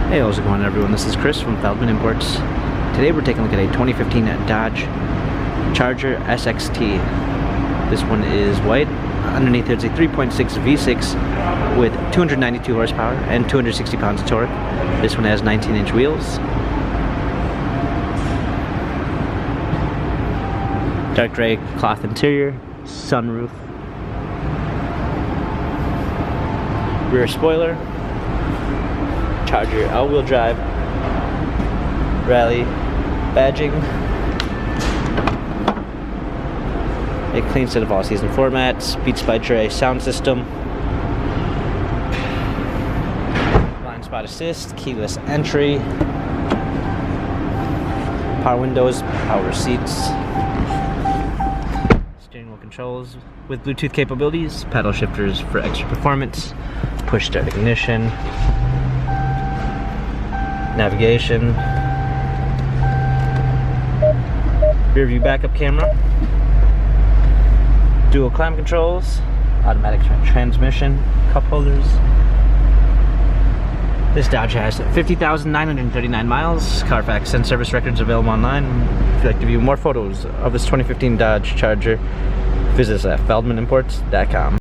Hey, how's it going everyone? This is Chris from Feldmann Imports. Today we're taking a look at a 2015 Dodge Charger SXT. This one is white. Underneath there's a 3.6 V6 with 292 horsepower and 260 pounds of torque. This one has 19-inch wheels. Dark gray cloth interior, sunroof, rear spoiler, Charger all-wheel drive, rally badging, a clean set of all-season floor mats, Beats by Dre sound system, blind spot assist, keyless entry, power windows, power seats, steering wheel controls with Bluetooth capabilities, paddle shifters for extra performance, push start ignition, navigation, rear view backup camera, dual climate controls, automatic transmission, cup holders. This Dodge has 50,939 miles. Carfax and service records available online. If you'd like to view more photos of this 2015 Dodge Charger, visit us at feldmanimports.com.